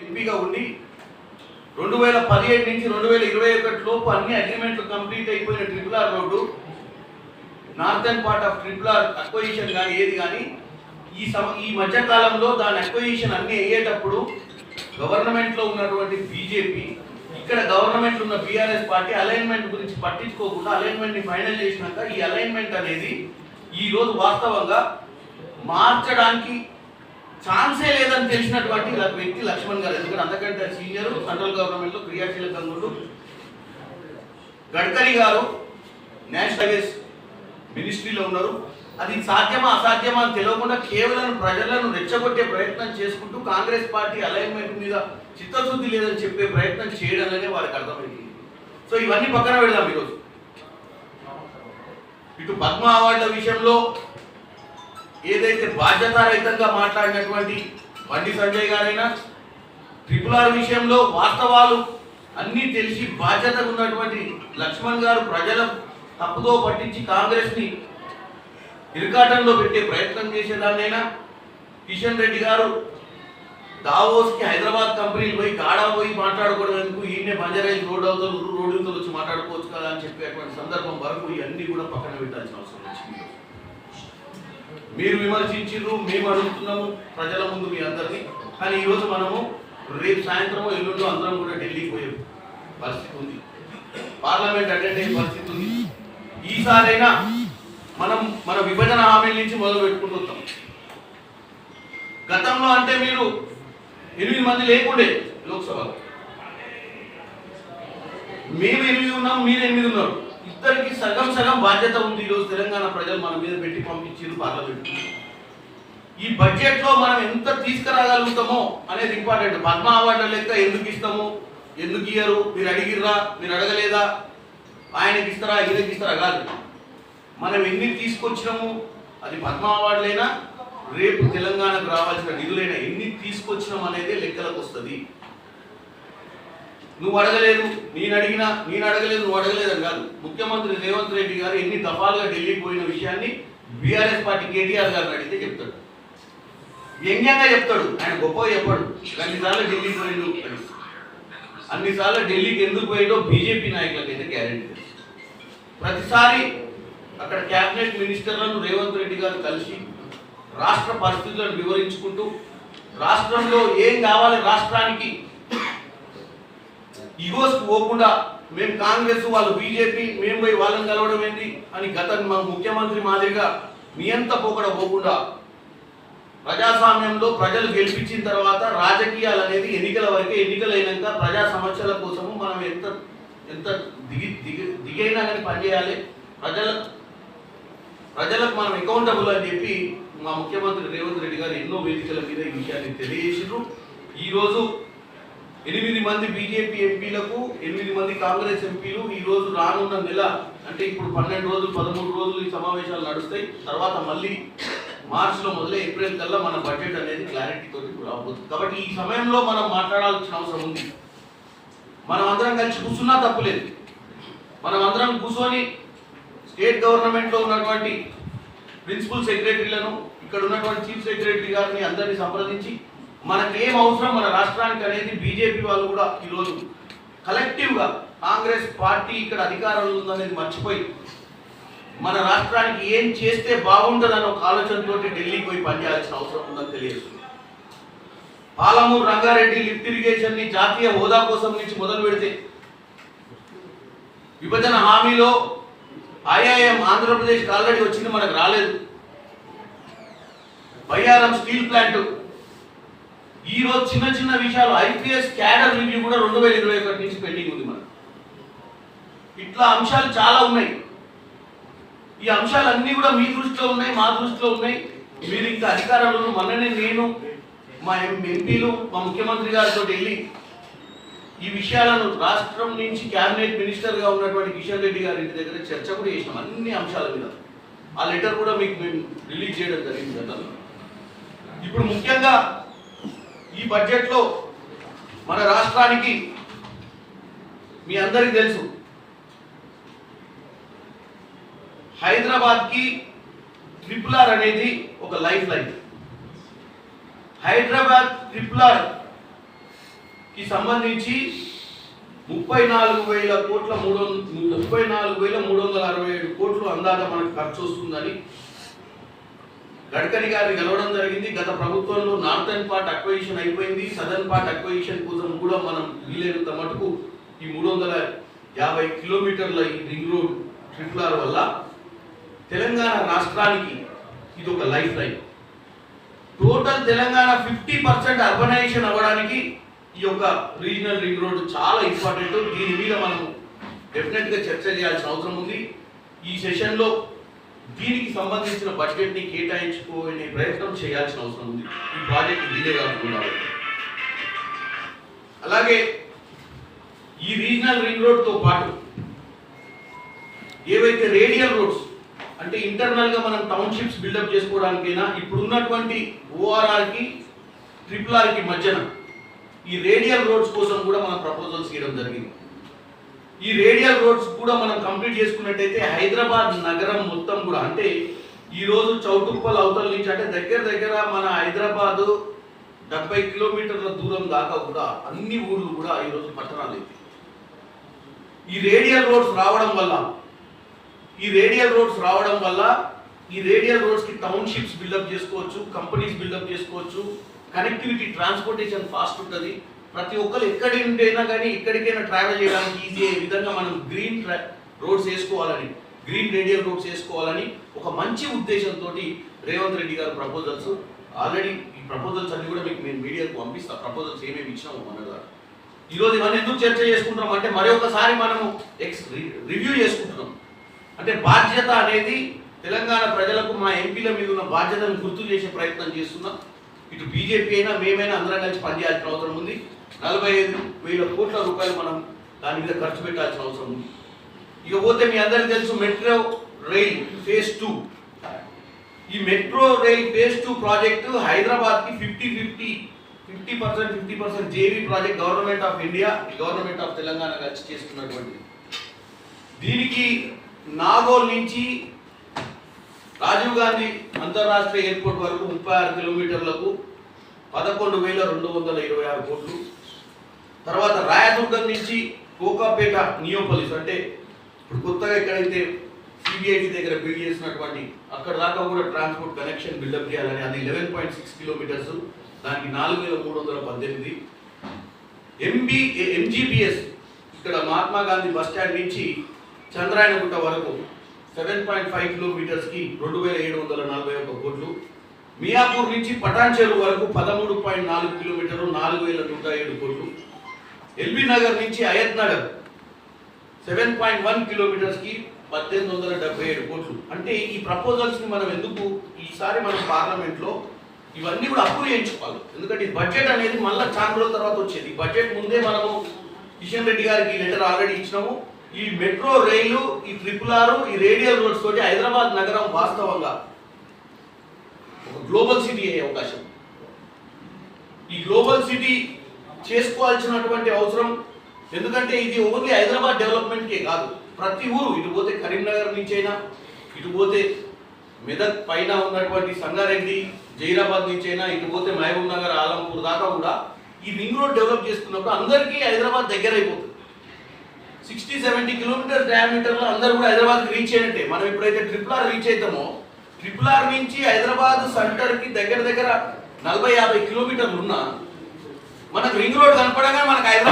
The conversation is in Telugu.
ఎంపీగా ఉండి 2017 నుంచి 2021 లోపు అన్ని అగ్రిమెంట్లు కంప్లీట్ అయిపోయిన RRR road northern part of RRR acquisition కానీ ఏది కానీ ఈ మధ్య కాలంలో దాని అక్వజిషన్ అన్ని అయ్యేటప్పుడు గవర్నమెంట్లో ఉన్నటువంటి బీజేపీ ఇక్కడ గవర్నమెంట్ ఉన్న బీఆర్ఎస్ పార్టీ అలైన్మెంట్ గురించి పట్టించుకోకుండా అలైన్మెంట్ని ఫైనల్ చేసినాక ఈ అలైన్మెంట్ అనేది ఈరోజు వాస్తవంగా మార్చడానికి ఛాన్సే లేదని తెలిసినటువంటి వ్యక్తి లక్ష్మణ్ గారు. ఎందుకంటే అంతకంటే సీనియర్ సెంట్రల్ గవర్నమెంట్లో క్రియాశీలకంగా ఉంటూ గడ్కరీ గారు నేషనల్ హైవేస్ మినిస్ట్రీలో ఉన్నారు. అది సాధ్యమా అసాధ్యమా అని తెలియకుండా కేవలం ప్రజలను రెచ్చగొట్టే ప్రయత్నం చేసుకుంటూ కాంగ్రెస్ పార్టీ అలైన్మెంట్ మీద చిత్తశుద్ధి లేదని చెప్పే ప్రయత్నం చేయడంలోనే వారికి అర్థమైంది. సో ఇవన్నీ పక్కన పెడదాం. ఈరోజు ఇటు పద్మ అవార్డుల విషయంలో ఏదైతే బాధ్యతారహితంగా మాట్లాడినటువంటి బండి సంజయ్ గారైనా, RRR విషయంలో వాస్తవాలు అన్నీ తెలిసి బాధ్యతగా ఉన్నటువంటి లక్ష్మణ్ గారు ప్రజల తప్పుదో పట్టించి కాంగ్రెస్ని ఇరుకాటంలో పెట్టే ప్రయత్నం చేసేదాన్నైనా, కిషన్ రెడ్డి గారు దావోస్కి హైదరాబాద్ కంపెనీలు పోయి గాడా పోయి మాట్లాడుకోవడం ఎందుకు, ఈయనే బంజారాయిల్ రోడ్ అవుతారు రోడ్డుతో వచ్చి మాట్లాడుకోవచ్చు కదా అని చెప్పేటువంటి సందర్భం వరకు ఇవన్నీ కూడా పక్కన పెట్టాల్సిన అవసరం వచ్చింది. మీరు విమర్శించారు, మేము అడుగుతున్నాము ప్రజల ముందు మీ అందరినీ. కానీ ఈరోజు మనము రేపు సాయంత్రం ఎల్లుండో అందరం కూడా ఢిల్లీకి పోయే పరిస్థితి ఉంది, పార్లమెంట్ అటెండ్ అయ్యే పరిస్థితి ఉంది. ఈసారైనా మనం మన విభజన హామీల నుంచి మొదలు పెట్టుకుంటూ వస్తాం. గతంలో అంటే మీరు 8 మంది లేకుండే లోక్సభలో, మేము 8 ఉన్నాం, మీరు 8 ఉన్నారు. ఇద్దరికి సగం సగం బాధ్యత ఉంది. ఈరోజు తెలంగాణ ప్రజలు మన మీద పెట్టి పంపించారు పార్లమెంట్. ఈ బడ్జెట్లో మనం ఎంత తీసుకురాగలుగుతామో అనేది ఇంపార్టెంట్. పద్మ అవార్డుల లెక్క ఎందుకు ఇస్తాము, ఎందుకు ఇయ్యరు, మీరు అడిగిర్రా, మీరు అడగలేదా, ఆయనకి ఇస్తారా ఈయనకి ఇస్తారా కాదు. మనం ఎన్ని తీసుకొచ్చినాము, అది పద్మ అవార్డులైనా రేపు తెలంగాణకు రావాల్సిన నిధులైనా ఎన్ని తీసుకొచ్చినాం అనేది లెక్కలకు వస్తుంది. నువ్వు అడగలేదు నేను అడిగినా, నేను అడగలేదు నువ్వు అడగలేదు అని కాదు. ముఖ్యమంత్రి రేవంత్ రెడ్డి గారు ఎన్ని దఫాలుగా ఢిల్లీకి పోయిన విషయాన్ని బీఆర్ఎస్ పార్టీ కేటీఆర్ గారిని అడిగితే చెప్తాడు, వ్యంగ్యంగా చెప్తాడు. ఆయన గొప్పగా చెప్పాడు. అన్నిసార్లు ఢిల్లీకి పోయిండు, అన్నిసార్లు ఢిల్లీకి ఎందుకు పోయిండో బీజేపీ నాయకులకు అయితే గ్యారెంటీ తెలుసు. ప్రతిసారి అక్కడ క్యాబినెట్ మినిస్టర్లను రేవంత్ రెడ్డి గారు కలిసి రాష్ట్ర పరిస్థితులను వివరించుకుంటూ రాష్ట్రంలో ఏం కావాలి రాష్ట్రానికి ఈగోస్కు పోకుండా, మేము కాంగ్రెస్ వాళ్ళు బీజేపీ మేము పోయి వాళ్ళని కలవడం ఏంటి అని గత ముఖ్యమంత్రి మాదిరిగా నియంత పోకుండా ప్రజాస్వామ్యంలో ప్రజలు గెలిపించిన తర్వాత రాజకీయాలు అనేది ఎన్నికల వరకే, ఎన్నికలైనాక ప్రజా సమస్యల కోసము మనం ఎంత దిగైనా కానీ పనిచేయాలి, ప్రజలకు మనం అకౌంటబుల్ అని చెప్పి మా ముఖ్యమంత్రి రేవంత్ రెడ్డి గారు ఎన్నో వేదికల మీద ఈ విషయాన్ని తెలియజేసారు. ఈరోజు 8 మంది బీజేపీ ఎంపీలకు 8 మంది కాంగ్రెస్ ఎంపీలు ఈరోజు రానున్న నెల అంటే ఇప్పుడు 12 రోజులు 13 రోజులు ఈ సమావేశాలు నడుస్తాయి. తర్వాత మళ్ళీ మార్చిలో మొదలై ఏప్రిల్ కల్లా మన బడ్జెట్ అనేది క్లారిటీ తోటి రాబోతుంది. కాబట్టి ఈ సమయంలో మనం మాట్లాడాల్సిన అవసరం ఉంది. మనం అందరం కలిసి కూర్చున్నా తప్పులేదు. మనం అందరం కూర్చొని స్టేట్ గవర్నమెంట్లో ఉన్నటువంటి ప్రిన్సిపల్ సెక్రటరీలను, ఇక్కడ ఉన్నటువంటి చీఫ్ సెక్రటరీ గారిని అందరినీ సంప్రదించి మనకు ఏం అవసరం మన రాష్ట్రానికి అనేది బీజేపీ వాళ్ళు కూడా ఈరోజు కలెక్టివ్గా కాంగ్రెస్ పార్టీ ఇక్కడ అధికారంలో ఉందనేది మర్చిపోయి మన రాష్ట్రానికి ఏం చేస్తే బాగుంటుందని ఒక ఆలోచనతో ఢిల్లీకి పోయి పనిచేయాల్సిన అవసరం ఉందని తెలియజేస్తుంది. పాలమూరు రంగారెడ్డి లిఫ్ట్ ఇరిగేషన్ని జాతీయ హోదా కోసం నుంచి మొదలు పెడితే విభజన హామీలో ఐఐఎం ఆంధ్రప్రదేశ్కి ఆల్రెడీ వచ్చింది, మనకు రాలేదు. బయ్యారం స్టీల్ ప్లాంట్, ఈరోజు చిన్న విషయాలు ఐపీఎస్ క్యాడర్ రివ్యూ కూడా 2021 నుంచి పెండింగ్ ఉంది మనకు. ఇట్లా అంశాలు చాలా ఉన్నాయి. ఈ అంశాలన్నీ కూడా మీ దృష్టిలో ఉన్నాయి, మా దృష్టిలో ఉన్నాయి. మీరు ఇంకా అధికారంలో మొన్ననే నేను మా ఎంపీలు మా ముఖ్యమంత్రి గారితో వెళ్ళి ఈ విషయాలను రాష్ట్రం నుంచి క్యాబినెట్ మినిస్టర్గా ఉన్నటువంటి కిషన్ రెడ్డి గారి ఇంటి దగ్గర చర్చ కూడా చేసినాం అన్ని అంశాల మీద. ఆ లెటర్ కూడా మీకు మేము రిలీజ్ చేయడం జరిగింది గతంలో. ఇప్పుడు ముఖ్యంగా ఈ బడ్జెట్లో మన రాష్ట్రానికి మీ అందరికీ తెలుసు హైదరాబాద్కి RRR అనేది ఒక లైఫ్ లైన్. హైదరాబాద్ RRR కి సంబంధించి 34,367 కోట్లు అందాక మనకు ఖర్చు వస్తుందని గడ్కరీ గారిని కలవడం జరిగింది. గత ప్రభుత్వంలో నార్థన్ పార్ట్ అక్వైజిషన్ అయిపోయింది, సదర్న్ పార్ట్ అక్వైజిషన్ కోసం కూడా మనం వీలైనంత మటుకు ఈ 350 కిలోమీటర్ల ఈ రింగ్ రోడ్ ట్రిపుల్ వల్ల తెలంగాణ రాష్ట్రానికి ఇది ఒక life line. Total Telangana 50% urbanisation అవ్వడానికి ఈ యొక్క రీజనల్ రింగ్ రోడ్ చాలా ఇంపార్టెంట్. దీని మీద మనం డెఫినెట్గా చర్చ చేయాల్సిన అవసరం ఉంది. ఈ సెషన్లో దీనికి సంబంధించిన బడ్జెట్ని కేటాయించుకునే ప్రయత్నం చేయాల్సిన అవసరం ఉంది, ఈ ప్రాజెక్ట్ డిలే కాకుండా. అలాగే ఈ రీజనల్ రింగ్ రోడ్తో పాటు ఏవైతే రేడియల్ రోడ్స్ అంటే ఇంటర్నల్గా మనం టౌన్షిప్స్ బిల్డప్ చేసుకోవడానికైనా ఇప్పుడున్నటువంటి ఓఆర్ఆర్కి ట్రిపుల్ ఆర్కి మధ్యన ఈ రేడియల్ రోడ్స్ కోసం కూడా మనం ప్రపోజల్స్ చేయడం జరిగింది. ఈ రేడియల్ రోడ్స్ కూడా మనం కంప్లీట్ చేసుకున్నట్టయితే హైదరాబాద్ నగరం మొత్తం కూడా అంటే ఈరోజు చౌటుప్పల్ అవతల నుంచి అంటే దగ్గర మన హైదరాబాద్ 70 కిలోమీటర్ల దూరం దాకా కూడా అన్ని ఊర్లు కూడా ఈరోజు పట్టణాలు అయితే ఈ రేడియల్ రోడ్స్ రావడం వల్ల ఈ రేడియల్ రోడ్స్ కి టౌన్షిప్స్ బిల్డప్ చేసుకోవచ్చు, కంపెనీస్ బిల్డప్ చేసుకోవచ్చు, కనెక్టివిటీ ట్రాన్స్పోర్టేషన్ ఫాస్ట్ ఉంటుంది. ప్రతి ఒక్కరు ఎక్కడి నుండైనా కానీ ఎక్కడికైనా ట్రావెల్ చేయడానికి ఈజీ అయ్యే విధంగా మనం గ్రీన్ రోడ్స్ వేసుకోవాలని, గ్రీన్ రేడియల్ రోడ్స్ వేసుకోవాలని ఒక మంచి ఉద్దేశంతో రేవంత్ రెడ్డి గారు ప్రపోజల్స్ ఆల్రెడీ ఈ ప్రపోజల్స్ అన్ని కూడా మీకు నేను మీడియాకు పంపిస్తా. ప్రపోజల్స్ ఏమేమి ఇచ్చినాము మనగా ఈరోజు ఇవన్నీ ఎందుకు చర్చ చేసుకుంటున్నాం అంటే మరొకసారి మనము రివ్యూ చేసుకుంటున్నాం. అంటే బాధ్యత అనేది తెలంగాణ ప్రజలకు మా ఎంపీల మీద ఉన్న బాధ్యతను గుర్తు చేసే ప్రయత్నం చేస్తున్నాం. ఇటు బీజేపీ అయినా మేమైనా అందరం కలిసి పనిచేయాల్సిన అవసరం ఉంది. 45,000 కోట్ల రూపాయలు మనం దాని మీద ఖర్చు పెట్టాల్సిన అవసరం ఉంది. ఇకపోతే మీ అందరికీ తెలుసు మెట్రో రైల్ ఫేజ్ 2. ఈ మెట్రో రైల్ ఫేజ్ 2 ప్రాజెక్టు హైదరాబాద్కి 50% JV project government of India, government of Telangana కలిసి చేస్తున్నటువంటి దీనికి నాగోల్ నుంచి రాజీవ్ గాంధీ అంతర్రాష్ట్రీయ ఎయిర్పోర్ట్ వరకు 36 కిలోమీటర్లకు 11,226 కోట్లు. తర్వాత రాయదుర్గం నుంచి కోకాపేట నియోపోలిస్ అంటే ఇప్పుడు కొత్తగా ఎక్కడైతే సిబిఐటి దగ్గర బిల్డ్ చేసినటువంటి అక్కడ దాకా కూడా ట్రాన్స్పోర్ట్ కనెక్షన్ బిల్డప్ చేయాలని అది 11.6 కిలోమీటర్స్, దానికి 4,318. ఎంజీబీఎస్ ఇక్కడ మహాత్మా గాంధీ బస్ స్టాండ్ నుంచి చంద్రాయనగుట్ట వరకు 7.5 కిలోమీటర్స్కి 2,741 కోట్లు. మియాపూర్ నుంచి పటాన్చెరు వరకు 13.4 కిలోమీటర్లు 4,107 కోట్లు. ఎల్బీ నగర్ నుంచి అయత్ నగర్ 7.1 కిలోమీటర్స్కి 1,877 కోట్లు. అంటే ఈ ప్రపోజల్స్ని మనం ఎందుకు ఈసారి మనం పార్లమెంట్లో ఇవన్నీ కూడా అప్రూవ్ చేయించుకోవాలి. ఎందుకంటే ఈ బడ్జెట్ అనేది మళ్ళీ చాలా రోజుల తర్వాత వచ్చేది. ఈ బడ్జెట్ ముందే మనము కిషన్ రెడ్డి గారికి లెటర్ ఆల్రెడీ ఇచ్చినాము. ఈ మెట్రో రైలు, ఈ ట్రిపుల్ ఆర్, ఈ రేడియల్ రోడ్స్ తోటి హైదరాబాద్ నగరం వాస్తవంగా ఒక గ్లోబల్ సిటీ అయ్యే అవకాశం. ఈ గ్లోబల్ సిటీ చేసుకోవాల్సినటువంటి అవసరం, ఎందుకంటే ఇది ఓన్లీ హైదరాబాద్ డెవలప్మెంట్కే కాదు, ప్రతి ఊరు ఇటు పోతే కరీంనగర్ నుంచి అయినా, ఇటు పోతే మెదక్ పైన ఉన్నటువంటి సంగారెడ్డి జైరాబాద్ నుంచి అయినా, ఇటు పోతే మహబూబ్ నగర్ ఆలంపూర్ దాకా కూడా ఈ రింగ్ రోడ్ డెవలప్ చేసుకున్నప్పుడు అందరికీ హైదరాబాద్ దగ్గర అయిపోతుంది. 60-70 కిలోమీటర్స్ డయామీటర్లో అందరూ కూడా హైదరాబాద్కి రీచ్ అయినట్టే. మనం ఎప్పుడైతే ట్రిపుల్ ఆర్ రీచ్ అవుతామో ట్రిపుల్ ఆర్ నుంచి హైదరాబాద్ సెంటర్కి దగ్గర 40-50 కిలోమీటర్లు ఉన్నా మనకు రింగ్ రోడ్ కనపడగా మనకు హైదరాబాద్